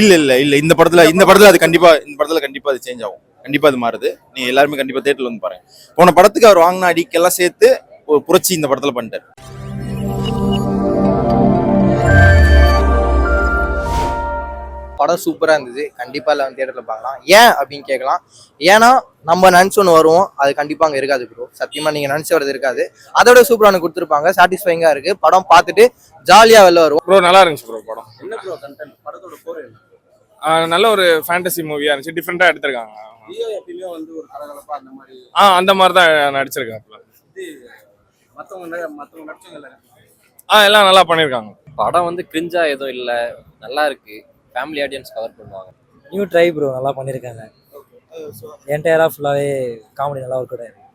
இல்ல இந்த படத்துல கண்டிப்பா அது சேஞ்ச் ஆகும். கண்டிப்பா அது மாறுது. நீங்க எல்லாருமே கண்டிப்பா தியேட்டர்ல வந்து பாருங்க. போன படத்துக்கு அவர் வாங்கின அடிக்கெல்லாம் சேர்த்து ஒரு புரட்சி இந்த படத்துல பண்ணிட்டாரு. படம் சூப்பரா இருந்தது. கண்டிப்பா எல்லாம் தியேட்டர்ல பார்க்கலாம். ஏன் அப்படின்னு கேட்கலாம். ஏன்னா நம்ம நினைச்சு ஒன்று வருவோம், அது கண்டிப்பா அங்க இருக்காது ப்ரோ. சத்தியமா நீங்க நினைச்சு வரது இருக்காது. அதோட சூப்பரான கொடுத்துருப்பாங்க. சாட்டிஸ்ஃபைங்கா இருக்கு. படம் பார்த்துட்டு ஜாலியா வெளில வருவோம். ப்ரோ நல்லா இருந்துச்சு ப்ரோ படம். என்ன ப்ரோ கண்டென்ட் படத்தோட கோர் என்ன? நல்ல ஒரு ஃபேண்டசி மூவியா இருந்துச்சு. டிஃப்ரெண்டா எடுத்திருக்காங்க. லியோ எப்பயுமே வந்து ஒரு கலகலப்பா அந்த மாதிரி அந்த மாதிரி தான் நடிச்சிருக்காங்க. மற்றவங்க நடிச்சவங்க எல்லாம் நல்லா பண்ணியிருக்காங்க. படம் வந்து கிரிஞ்சா எதுவும் இல்லை, நல்லா இருக்கு. ஃபேமிலி ஆடியன்ஸ் கவர் பண்ணுவாங்க. நியூ ட்ரை ப்ரோ, நல்லா பண்ணியிருக்காங்க. என்டையராக ஃபுல்லாகவே காமெடி நல்லா ஒர்க் அவுட் ஆயிருக்கு.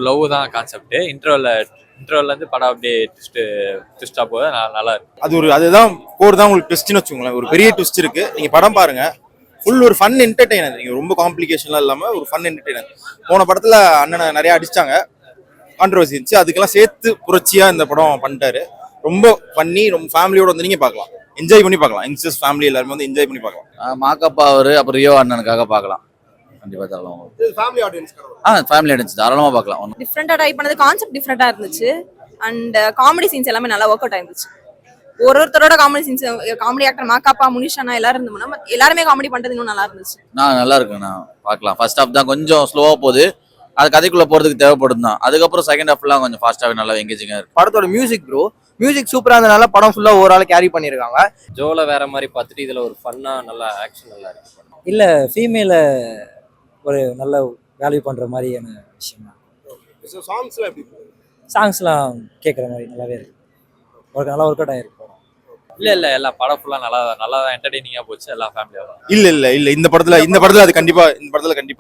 லவ் தான் கான்செப்ட். இன்டர்வல்லேருந்து படம் அப்படியே ட்விஸ்டாக போகுது. நல்லா இருக்கு. அதுதான் கோர் தான் உங்களுக்கு ட்விஸ்ட்னு வச்சுக்கோங்களேன். ஒரு பெரிய ட்விஸ்ட் இருக்கு. நீங்க படம் பாருங்க. ஃபுல் ஒரு ஃபன் என்டர்டெய்னர். நீங்க ரொம்ப காம்ப்ளிகேஷன்லாம் இல்லாம ஒரு ஃபன் என்டர்டெய்னர். போன படத்துல அண்ணனை நிறைய அடிச்சாங்க, கான்ட்ரவர்சி இருந்துச்சு. அதுக்கெல்லாம் சேர்த்து புரட்சியா இந்த படம் பண்ணிட்டாரு. ரொம்ப பண்ணி ரொம்ப ஃபேமிலியோட வந்து நீங்க பார்க்கலாம், என்ஜாய் பண்ணி பார்க்கலாம். யங்ஸ்டர்ஸ் ஃபேமிலி எல்லாருமே வந்து என்ஜாய் பண்ணி பார்க்கலாம். மாக்கப்பா அவரு அப்புறம் ரியோ அண்ணனுக்காக பார்க்கலாம். கண்டிப்பா தாராளமா ஃபேமிலி ஆடியன்ஸ் ஃபேமிலி ஆடியன்ஸ் தாராளமா பார்க்கலாம். டிஃப்ரெண்டா ட்ரை பண்ணது, கான்செப்ட் டிஃப்ரெண்டா இருந்துச்சு. அண்ட் காமெடி சீன்ஸ் எல்லாமே நல்லா ஒர்க் அவுட் ஆயிருந்துச்சு. ஒருத்தரோட காமெடி சீன்ஸ், காமெடி ஆக்டர் மாக்காப்பா, முனிஷானா எல்லாரும் இருந்தோம்னா எல்லாருமே காமெடி பண்றது இன்னும் நல்லா இருந்துச்சு. நல்லா இருக்கு. நான் பார்க்கலாம். ஃபர்ஸ்ட் ஹாஃப் தான் கொஞ்சம் ஸ்லோவா போகுது, அது கதைக்குள்ள போறதுக்கு தேவைப்படும் தான். அதுக்கப்புறம் செகண்ட் ஹாஃப்லாம் கொஞ்சம் ஃபாஸ்டாவே நல்லா எங்கேஜிங்கா இருக்கு. படத்தோட மியூசிக் ப்ரோ, மியூசிக் சூப்பரா இருந்தனால படம் ஃபுல்லா ஓவரால் கேரி பண்ணிருக்காங்க. ஜோல வேற மாதிரி பார்த்துட்டு இதுல ஒரு ஃபன்னா நல்லா ஆக்ஷன் நல்லா இருக்கு. இல்லை, ஃபீமேலை ஒரு நல்ல வேல்யூ பண்ணுற மாதிரியான விஷயம் தான். சாங்ஸ்லாம் கேட்குற மாதிரி நல்லாவே இருக்கு. நல்லா ஒர்க் அவுட் ஆயிருக்கு. இல்ல எல்லா படம் ஃபுல்லா நல்லா என்டர்டெய்னிங்கா போச்சு. எல்லா ஃபேமிலியோட. இல்ல இந்த படத்துல அது கண்டிப்பா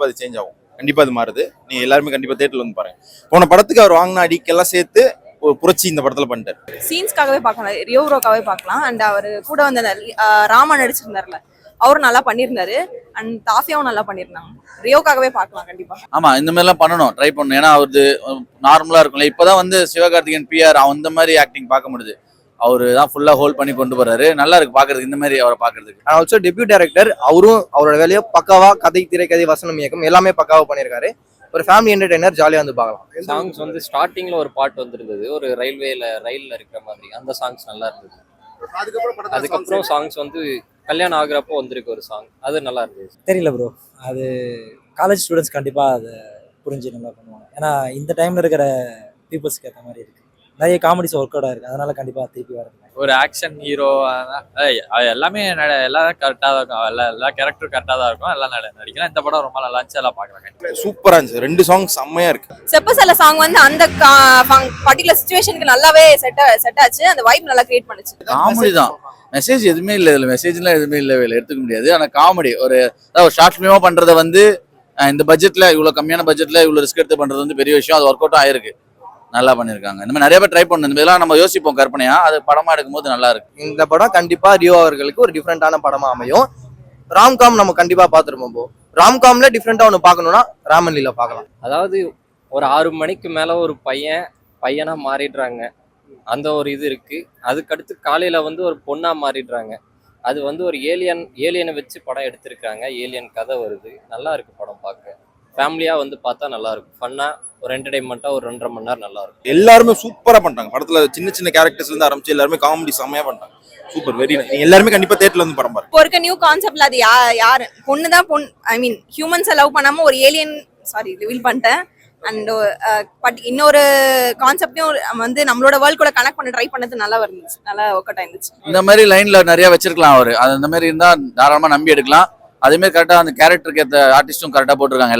அது சேஞ்ச் ஆகும். கண்டிப்பா அது மாறுது. நீங்க எல்லாருமே கண்டிப்பா தியேட்டர்ல வந்து பாருங்க. போன படத்துக்கு அவர் வாங்கின அடிக்கெல்லாம் சேர்த்து ஒரு புரட்சி இந்த படத்துல பண்ணிட்டாரு. சீன்ஸ்க்காகவே பார்க்கலாம், ரியோரோக்காகவே பார்க்கலாம். அண்ட் அவர் கூட வந்து ராமா நடிச்சிருந்தாருல, அவரும் நல்லா பண்ணியிருந்தாரு. அண்ட் தாஃபியாவும் நல்லா பண்ணியிருந்தாங்க. ரியோக்காகவே பார்க்கலாம் கண்டிப்பா. ஆமா, இந்த மாதிரி எல்லாம் பண்ணணும், ட்ரை பண்ணணும். ஏன்னா அவரு நார்மலா இருக்கும்ல. இப்பதான் வந்து சிவகார்த்திகேயன் பிஆர் அந்த மாதிரி ஆக்டிங் பார்க்க முடியுது. அவரு தான் ஃபுல்லா ஹோல்ட் பண்ணி கொண்டு போறாரு. நல்லா இருக்கு பாக்குறதுக்கு, இந்த மாதிரி அவரை பாக்குறதுக்கு. ஆல்சோ டெபியூ டைரக்டர், அவரும் அவரோட வேலையை பக்காவா கதை, திரைக்கதை, வசனம், இயக்கம் எல்லாமே பக்காவா பண்ணியிருக்காரு. ஒரு ஃபேமிலி என்டர்டெய்னர், ஜாலியா வந்து பார்க்கலாம். சாங்ஸ் வந்து ஸ்டார்டிங்ல ஒரு பாட்டு வந்திருந்தது, ஒரு ரயில்ல இருக்கிற மாதிரி. அந்த சாங்ஸ் நல்லா இருந்தது. அதுக்கப்புறம் சாங்ஸ் வந்து கல்யாணம் ஆகுறப்போ வந்திருக்கு ஒரு சாங், அது நல்லா இருந்தது. தெரியல ப்ரோ, அது காலேஜ் ஸ்டூடெண்ட்ஸ் கண்டிப்பாக அதை புரிஞ்சு நல்லா பண்ணுவாங்க. ஏன்னா இந்த டைமில் இருக்கிற பீப்புள்ஸ்க்கு ஏற்ற மாதிரி இருக்குது. நிறைய காமெடிஸ் ஒர்க் அவுட் ஆயிருக்கு. அதனால கண்டிப்பாக திருப்பி வரது. ஒரு ஆக்ஷன் ஹீரோ எல்லாமே எல்லாம் கரெக்டாக தான் இருக்கும். எல்லா கேரக்டரும் கரெக்டாக தான் இருக்கும். எல்லாம் நடிக்கலாம். இந்த படம் ரொம்ப நல்லா இருந்துச்சு. எல்லாம் பார்க்கலாம். சூப்பரா இருந்துச்சு. 2 சாங் செம்மையா இருக்கு. செப்பசல சாங் வந்து அந்த பர்டிகுலர் சிச்சுவேஷனுக்கு நல்லாவே செட் ஆச்சு. அந்த வைப் நல்லா கிரியேட் பண்ணுச்சு. காமெடி தான், மெசேஜ் எதுவுமே இல்லை இதுல. மெசேஜ்லாம் எதுவுமே இல்லை, எடுத்துக்க முடியாது. ஆனா காமெடி ஒரு ஷார்ட் ஃபிலிமா பண்றதை வந்து இந்த பட்ஜெட்ல, இவ்வளவு கம்மியான பட்ஜெட்ல இவ்வளவு ரிஸ்க் எடுத்து பண்றது வந்து பெரிய விஷயம். அது ஒர்க் அவுட் ஆயிருக்கு. நல்லா பண்ணிருக்காங்க. இந்த மாதிரி நிறைய பேர் ட்ரை பண்ணணும். இந்த மாதிரிலாம் நம்ம யோசிப்போம் கற்பனையா, அது படமா எடுக்கும்போது நல்லா இருக்கு. இந்த படம் கண்டிப்பா ரியோ அவர்களுக்கு ஒரு டிஃப்ரெண்டான படமா அமையும். ராம்காம் நம்ம கண்டிப்பா பாத்துருப்போம். ராம்காம்ல டிஃப்ரெண்டா ஒண்ணு பாக்கணும்னா ராமன்லீல பார்க்கலாம். அதாவது ஒரு 6 மணிக்கு மேல ஒரு பையனா மாறிடுறாங்க, அந்த ஒரு இது இருக்கு. அதுக்கடுத்து காலையில வந்து ஒரு பொண்ணா மாறிடுறாங்க. அது வந்து ஒரு ஏலியனை வச்சு படம் எடுத்திருக்காங்க. ஏலியன் கதை வருது. நல்லா இருக்கு படம் பார்க்க. ஃபேமிலியா வந்து பார்த்தா நல்லா இருக்கும். ஃபன்னா ஒரு என்டர்டைன்மெண்ட்டா ஒரு 2.5 மணி நேரம் நல்லா இருக்கும். எல்லாருமே சூப்பரா பண்றாங்க. படத்துல சின்ன கேரக்டர்ஸ்ல இருந்து ஆரம்பிச்சு எல்லாருமே காமெடி செம்மையா பண்றாங்க. Super, very nice. நீங்க எல்லாருமே கண்டிப்பா தியேட்டர்ல வந்து படம் பாருங்க. ஒரு நியூ கான்செப்ட்ல அது யாரு பொண்ணு தான் ஐ மீன் ஹியூமன்ஸை லவ் பண்ணாம ஒரு ஏலியன் ரிவீல் பண்ணிட்டேன். அண்ட் பட் இன்னொரு கான்செப்டையும் வந்து நம்மளோட வேர்ல்ட் கூட கனெக்ட் பண்ண ட்ரை பண்ணது நல்லா இருந்துச்சு. நல்லா ஒர்க் அவுட் ஆயிருந்துச்சு. இந்த மாதிரி லைன்ல நிறைய வச்சிருக்கலாம் அவரு. அது இந்த மாதிரி இருந்தா தாராளமா நம்பி எடுக்கலாம். அதே மாதிரி கரெக்டா அந்த கேரக்டருக்கு ஏற்ற ஆர்டிஸ்டும் கரெக்டா போட்டிருக்காங்க.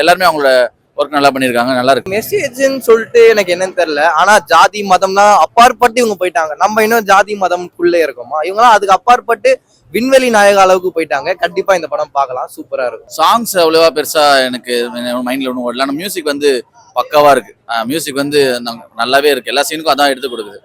எல்லாருமே அவங்களோட ஒர்க் நல்லா பண்ணிருக்காங்க. நல்லா இருக்கு. மெசேஜ்னு சொல்லிட்டு எனக்கு என்னன்னு தெரியல. ஆனா ஜாதி மதம்னா அப்பாற்பட்டு இவங்க போயிட்டாங்க. நம்ம இன்னும் ஜாதி மதம்குள்ளே இருக்கோமா? இவங்கலாம் அதுக்கு அப்பாற்பட்டு விண்வெளி நாயக அளவுக்கு போயிட்டாங்க. கண்டிப்பா இந்த படம் பார்க்கலாம். சூப்பரா இருக்கும். சாங்ஸ் அவ்வளவா பெருசா எனக்கு மைண்ட்ல ஒன்றும் ஓடல. ஆனா மியூசிக் வந்து பக்காவா இருக்கு. மியூசிக் வந்து நல்லாவே இருக்கு. எல்லா சீனுக்கும் அதான் எடுத்து கொடுக்குது.